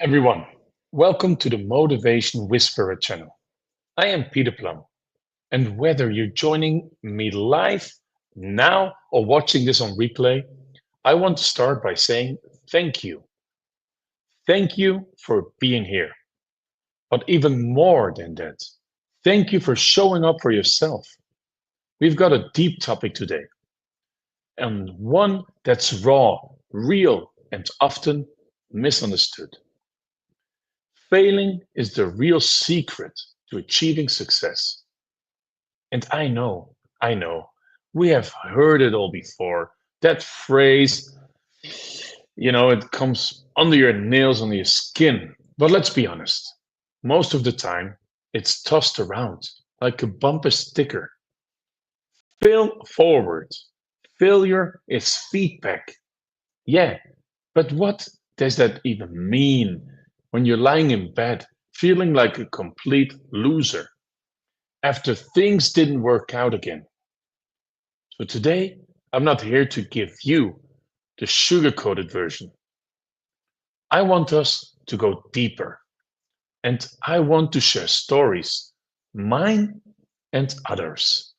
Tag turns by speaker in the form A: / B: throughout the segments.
A: Everyone, welcome to the Motivation Whisperer channel. I am Peter Plum, and whether you're joining me live now or watching this on replay, I want to start by saying thank you. Thank you for being here. But even more than that, thank you for showing up for yourself. We've got a deep topic today, and one that's raw, real, and often misunderstood. Failing is the real secret to achieving success. And I know, we have heard it all before. That phrase, it comes under your nails, under your skin. But let's be honest, most of the time, it's tossed around like a bumper sticker. Fail forward. Failure is feedback. Yeah, but what does that even mean when you're lying in bed feeling like a complete loser after things didn't work out again? So today, I'm not here to give you the sugar-coated version. I want us to go deeper, and I want to share stories, mine and others.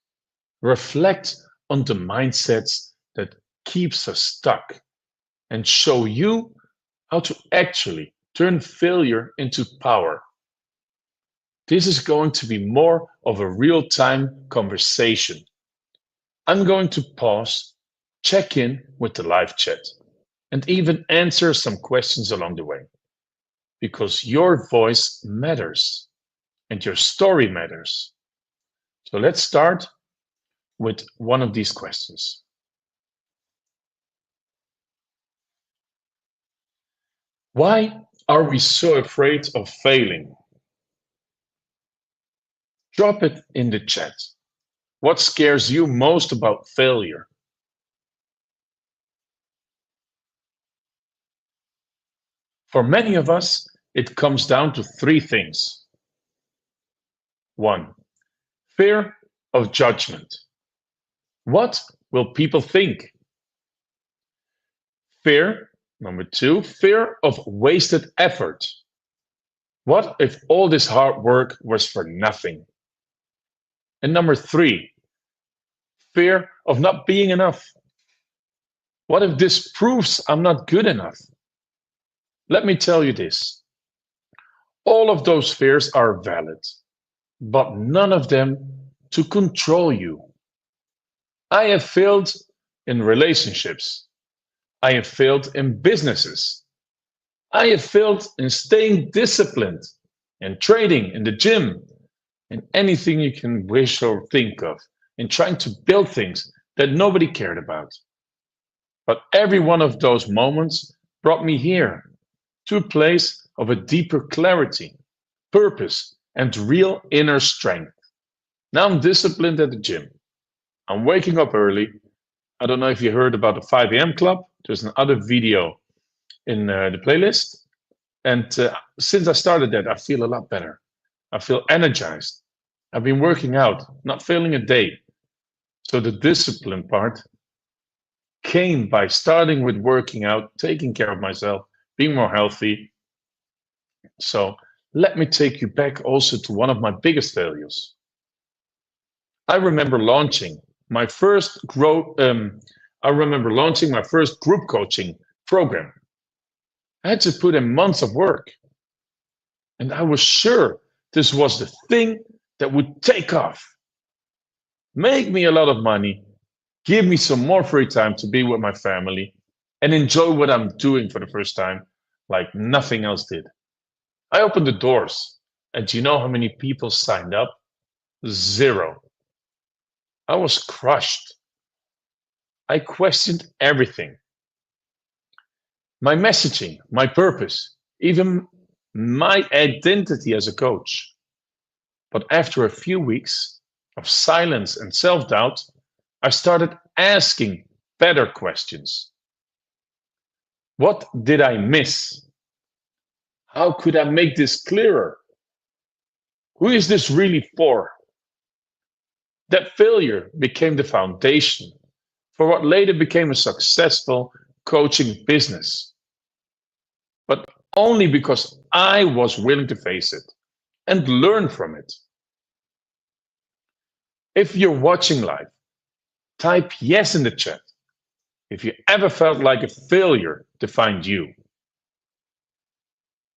A: Reflect on the mindsets that keeps us stuck and show you how to actually turn failure into power. This is going to be more of a real-time conversation. I'm going to pause, check in with the live chat, and even answer some questions along the way. Because your voice matters and your story matters. So let's start with one of these questions. Why are we so afraid of failing? Drop it in the chat. What scares you most about failure? For many of us, it comes down to three things. One, fear of judgment. What will people think? Fear, number two, fear of wasted effort. What if all this hard work was for nothing? And number three, fear of not being enough. What if this proves I'm not good enough? Let me tell you this. All of those fears are valid, but none of them to control you. I have failed in relationships. I have failed in businesses. I have failed in staying disciplined, in trading, in the gym, in anything you can wish or think of, in trying to build things that nobody cared about. But every one of those moments brought me here to a place of a deeper clarity, purpose, and real inner strength. Now I'm disciplined at the gym. I'm waking up early. I don't know if you heard about the 5 a.m. club. There's another video in the playlist. And since I started that, I feel a lot better. I feel energized. I've been working out, not failing a day. So the discipline part came by starting with working out, taking care of myself, being more healthy. So let me take you back also to one of my biggest failures. I remember launching my first group coaching program. I had to put in months of work. And I was sure this was the thing that would take off, make me a lot of money, give me some more free time to be with my family, and enjoy what I'm doing for the first time like nothing else did. I opened the doors, and do you know how many people signed up? Zero. I was crushed. I questioned everything. My messaging, my purpose, even my identity as a coach. But after a few weeks of silence and self-doubt, I started asking better questions. What did I miss? How could I make this clearer? Who is this really for? That failure became the foundation for what later became a successful coaching business. But only because I was willing to face it and learn from it. If you're watching live, type yes in the chat if you ever felt like a failure defined you.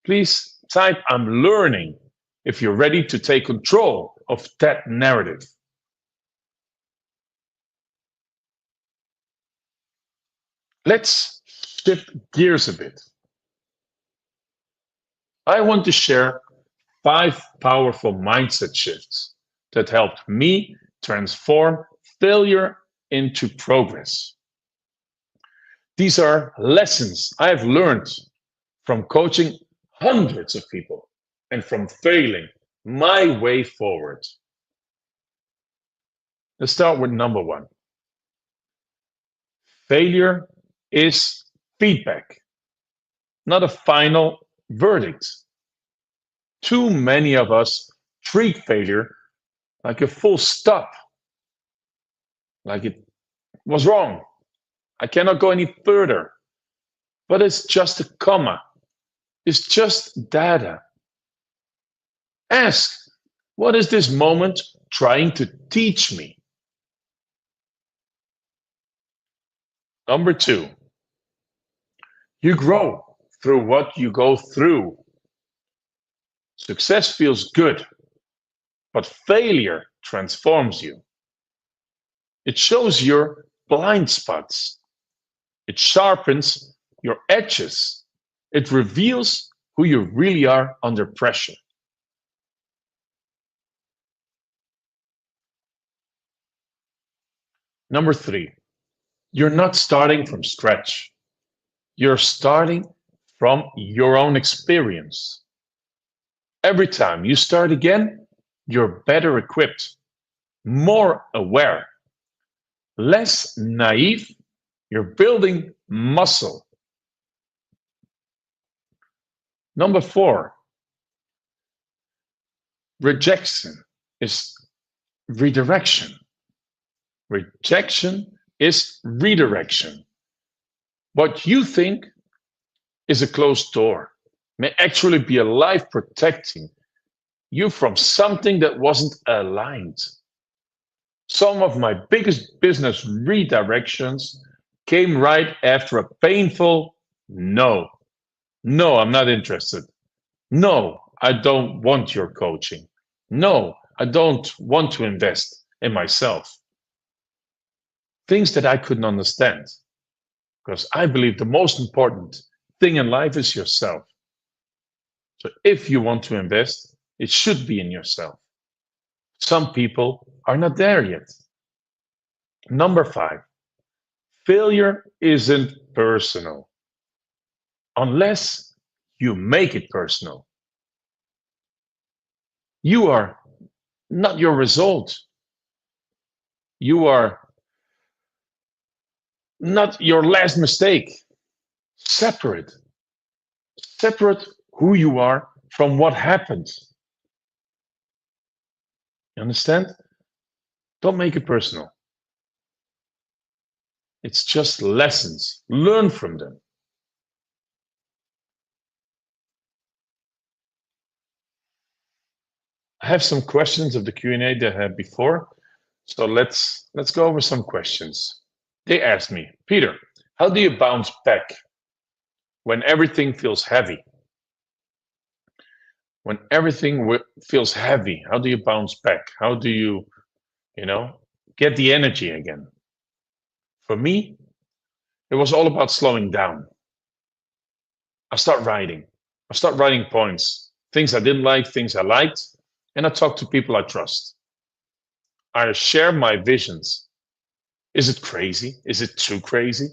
A: Please type I'm learning if you're ready to take control of that narrative. Let's shift gears a bit. I want to share 5 powerful mindset shifts that helped me transform failure into progress. These are lessons I have learned from coaching hundreds of people and from failing my way forward. Let's start with number 1. Failure is feedback, not a final verdict. Too many of us treat failure like a full stop, like it was wrong. I cannot go any further. But it's just a comma. It's just data. Ask, what is this moment trying to teach me? Number 2, you grow through what you go through. Success feels good, but failure transforms you. It shows your blind spots. It sharpens your edges. It reveals who you really are under pressure. Number 3, you're not starting from scratch. You're starting from your own experience. Every time you start again, you're better equipped, more aware, less naive. You're building muscle. Number 4, rejection is redirection. Rejection is redirection. What you think is a closed door may actually be a life protecting you from something that wasn't aligned. Some of my biggest business redirections came right after a painful no. No, I'm not interested. No, I don't want your coaching. No, I don't want to invest in myself. Things that I couldn't understand. Because I believe the most important thing in life is yourself. So if you want to invest, it should be in yourself. Some people are not there yet. Number 5, failure isn't personal unless you make it personal. You are not your result. You are not your last mistake. Separate. Separate who you are from what happened. You understand? Don't make it personal. It's just lessons. Learn from them. I have some questions of the Q&A that I had before. So let's go over some questions. They asked me, Peter, how do you bounce back when everything feels heavy? When everything feels heavy, how do you bounce back? How do you get the energy again? For me, it was all about slowing down. I start writing points, things I didn't like, things I liked, and I talk to people I trust. I share my visions. Is it crazy? Is it too crazy?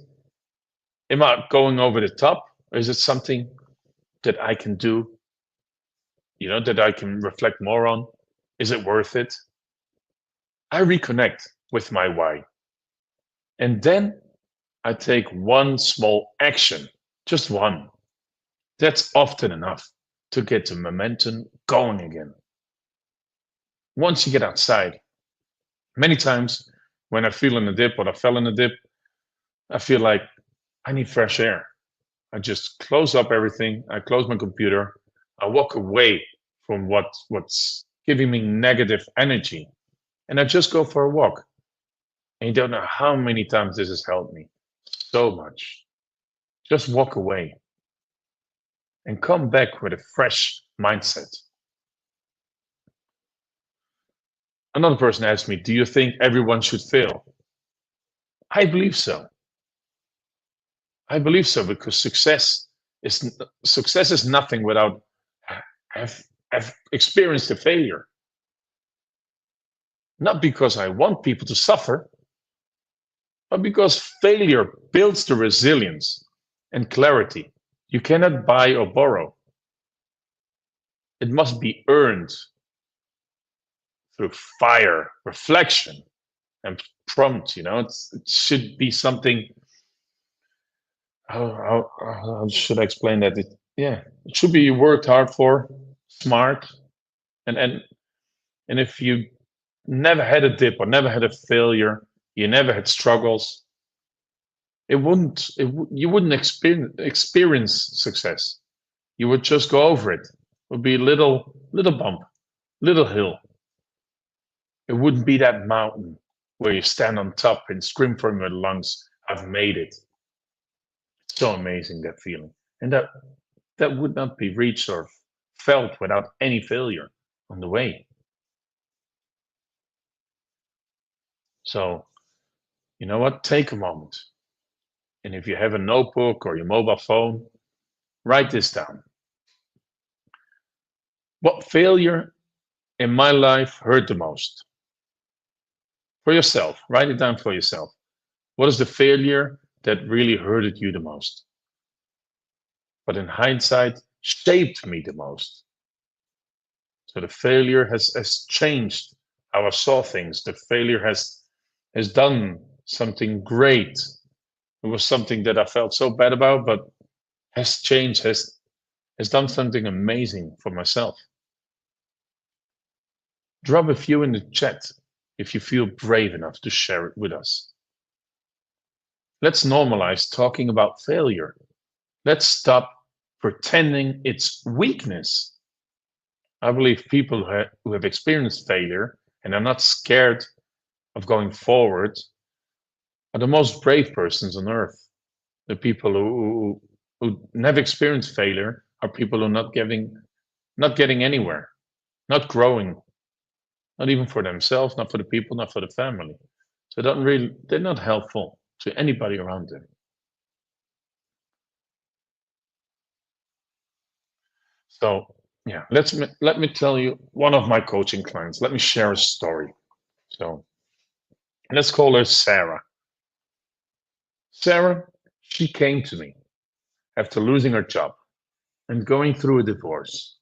A: Am I going over the top? Or is it something that I can do, that I can reflect more on? Is it worth it? I reconnect with my why. And then I take one small action, just one. That's often enough to get the momentum going again. Once you get outside, many times when I feel in a dip or I fell in a dip, I feel like I need fresh air. I just close up everything. I close my computer. I walk away from what's giving me negative energy, and I just go for a walk. And you don't know how many times this has helped me. So much. Just walk away and come back with a fresh mindset. Another person asked me, do you think everyone should fail? I believe so. I believe so because success is nothing without have experienced a failure. Not because I want people to suffer, but because failure builds the resilience and clarity you cannot buy or borrow. It must be earned through fire, reflection, and prompt. It should be something. How should I explain that? It should be you worked hard for, smart, and if you never had a dip or never had a failure, you never had struggles, you wouldn't experience success. You would just go over it. It would be little bump, little hill. It wouldn't be that mountain where you stand on top and scream from your lungs, I've made it. So amazing, that feeling. And that would not be reached or felt without any failure on the way. So, you know what? Take a moment. And if you have a notebook or your mobile phone, write this down. What failure in my life hurt the most? For yourself, write it down for yourself. What is the failure that really hurted you the most? But in hindsight, shaped me the most. So the failure has changed how I saw things. The failure has done something great. It was something that I felt so bad about, but has changed, has done something amazing for myself. Drop a few in the chat if you feel brave enough to share it with us. Let's normalize talking about failure. Let's stop pretending it's weakness. I believe people who have experienced failure and are not scared of going forward are the most brave persons on earth. The people who never experienced failure are people who are not getting anywhere, not growing, not even for themselves, not for the people, not for the family. So they're not helpful to anybody around them. So yeah, let me tell you one of my coaching clients. Let me share a story. So let's call her Sarah. Sarah, she came to me after losing her job and going through a divorce.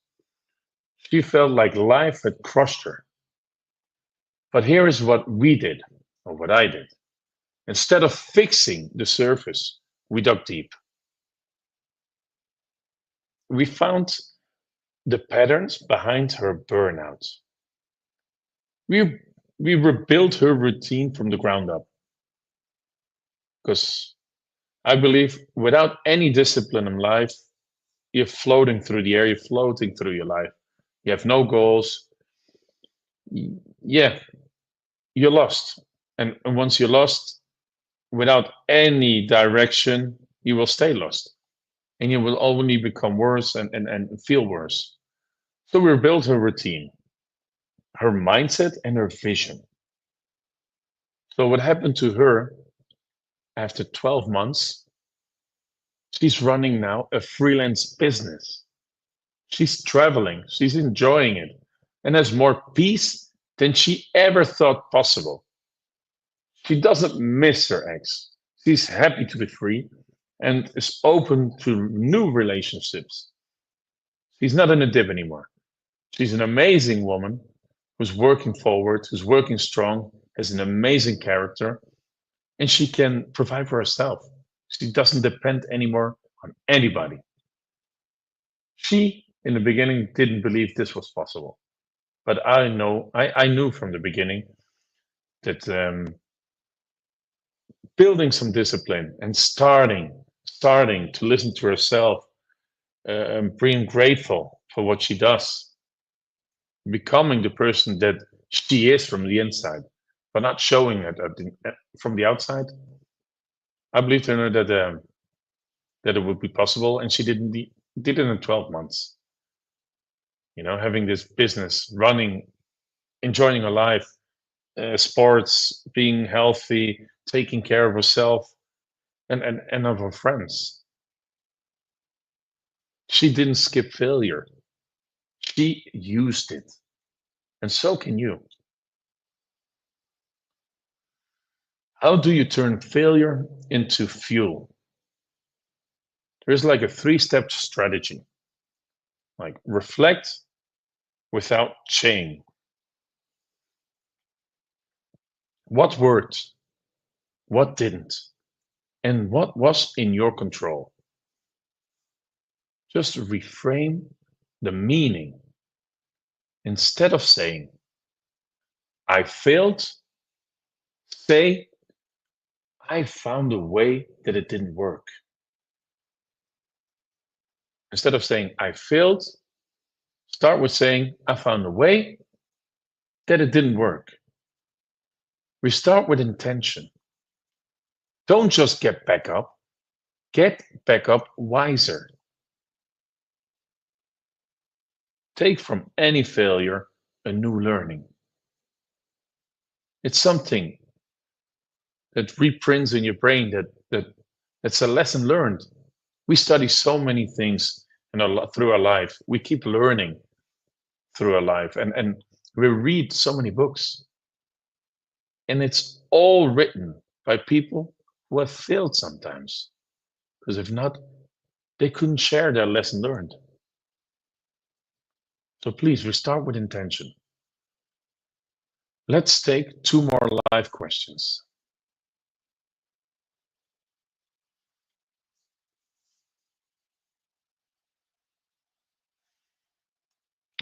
A: She felt like life had crushed her. But here is what we did, or what I did. Instead of fixing the surface, we dug deep. We found the patterns behind her burnout. We, we rebuilt her routine from the ground up. Because I believe without any discipline in life, you're floating through the air, you're floating through your life. You have no goals. Yeah, you're lost. And once you're lost, without any direction, you will stay lost. And you will only become worse and feel worse. So we built her routine, her mindset, and her vision. So what happened to her after 12 months? She's running now a freelance business. She's traveling, she's enjoying it, and has more peace than she ever thought possible. She doesn't miss her ex. She's happy to be free and is open to new relationships. She's not in a dip anymore. She's an amazing woman who's working forward, who's working strong, has an amazing character, and she can provide for herself. She doesn't depend anymore on anybody. She, in the beginning, didn't believe this was possible. But I knew from the beginning that building some discipline and starting to listen to herself, and being grateful for what she does, becoming the person that she is from the inside, but not showing it from the outside. I believed in her that it would be possible, and she did it in 12 months. Having this business running, enjoying her life, sports, being healthy, taking care of herself and of her friends. She didn't skip failure. She used it. And so can you. How do you turn failure into fuel? There's like a 3-step strategy. Like reflect without shame. What worked? What didn't? And what was in your control? Just reframe the meaning. Instead of saying, I failed, say, I found a way that it didn't work. Instead of saying, I failed, start with saying, I found a way that it didn't work. We start with intention. Don't just get back up wiser. Take from any failure a new learning. It's something that reprints in your brain that's a lesson learned. We study so many things through our life. We keep learning through our life, and we read so many books. And it's all written by people who have failed sometimes. Because if not, they couldn't share their lesson learned. So please, we start with intention. Let's take 2 more live questions.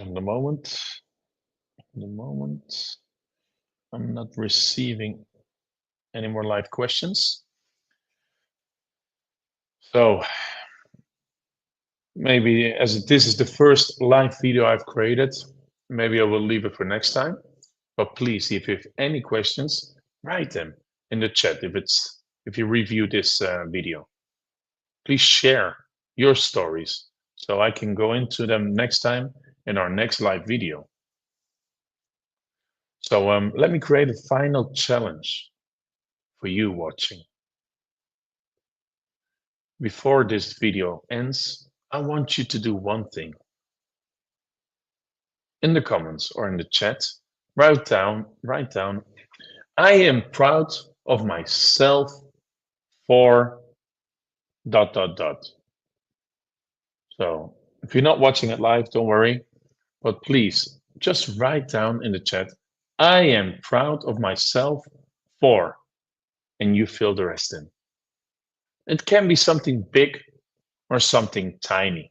A: In the moment, I'm not receiving any more live questions. So maybe as this is the first live video I've created, maybe I will leave it for next time. But please, if you have any questions, write them in the chat if you review this video. Please share your stories so I can go into them next time in our next live video. So let me create a final challenge for you watching. Before this video ends, I want you to do one thing. In the comments or in the chat, write down, I am proud of myself for ... So if you're not watching it live, don't worry, but please just write down in the chat, I am proud of myself for, and you fill the rest in. It can be something big or something tiny,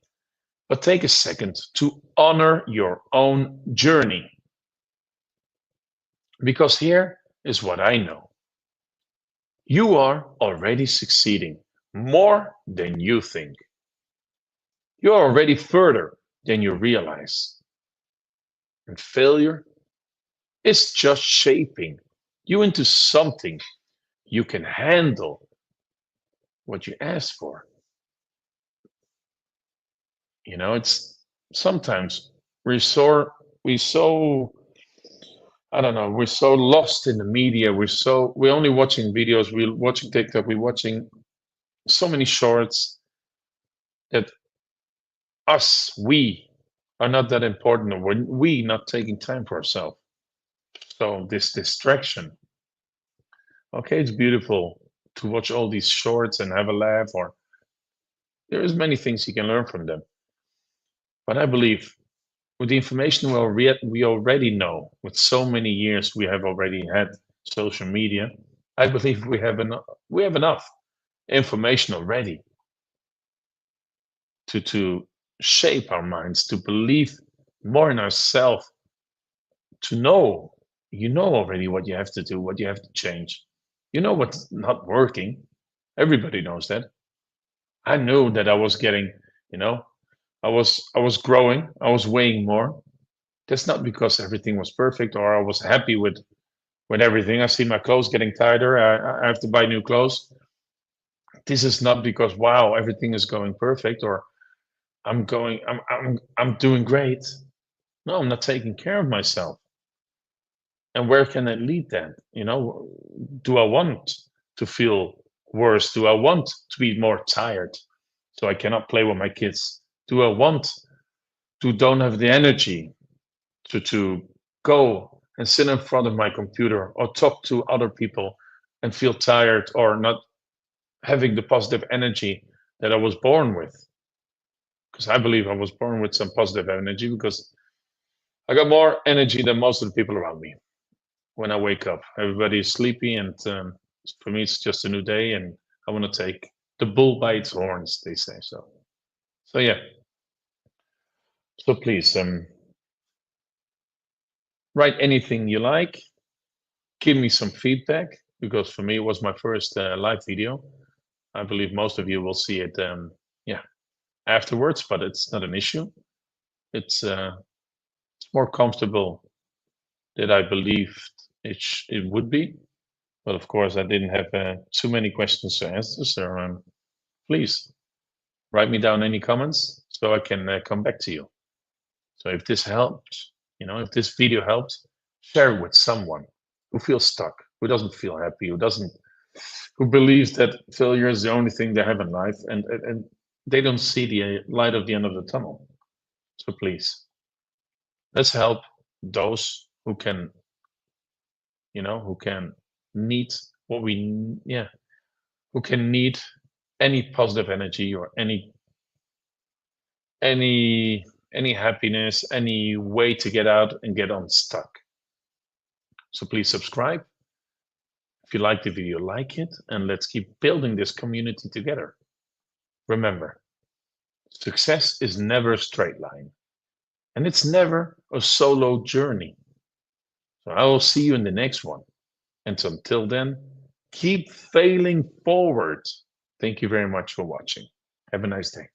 A: but take a second to honor your own journey. Because here is what I know. You are already succeeding more than you think. You're already further than you realize. And failure is just shaping you into something you can handle what you ask for. It's sometimes we're so I don't know, we're so lost in the media. We're only watching videos, we're watching TikTok, we're watching so many shorts that we are not that important, or we not taking time for ourselves. So this distraction, okay, it's beautiful to watch all these shorts and have a laugh, or there is many things you can learn from them. But I believe with the information we already know, with so many years we have already had social media, I believe we have enough information already to shape our minds, to believe more in ourselves, to know, already what you have to do, what you have to change. You know what's not working. Everybody knows that. I knew that I was getting, you know, I was growing, I was weighing more. That's not because everything was perfect or I was happy with everything. I see my clothes getting tighter. I have to buy new clothes. This is not because wow, everything is going perfect or I'm doing great. No, I'm not taking care of myself. And where can it lead then? Do I want to feel worse? Do I want to be more tired so I cannot play with my kids? Do I want to don't have the energy to go and sit in front of my computer or talk to other people and feel tired or not having the positive energy that I was born with? Because I believe I was born with some positive energy because I got more energy than most of the people around me when I wake up. Everybody is sleepy, and for me, it's just a new day, and I want to take the bull by its horns, they say. So yeah. So please, write anything you like. Give me some feedback because for me, it was my first live video. I believe most of you will see it, yeah, afterwards, but it's not an issue. It's more comfortable than I believed it would be. But of course, I didn't have too many questions to answer. So please write me down any comments so I can come back to you. So if this helped, if this video helped, share it with someone who feels stuck, who doesn't feel happy, who believes that failure is the only thing they have in life, and they don't see the light of the end of the tunnel. So please, let's help those who can need what we, yeah, who can need any positive energy or any any happiness, any way to get out and get unstuck. So please subscribe. If you like the video, like it, and let's keep building this community together. Remember, success is never a straight line, and it's never a solo journey. So I will see you in the next one. And until then, keep failing forward. Thank you very much for watching. Have a nice day.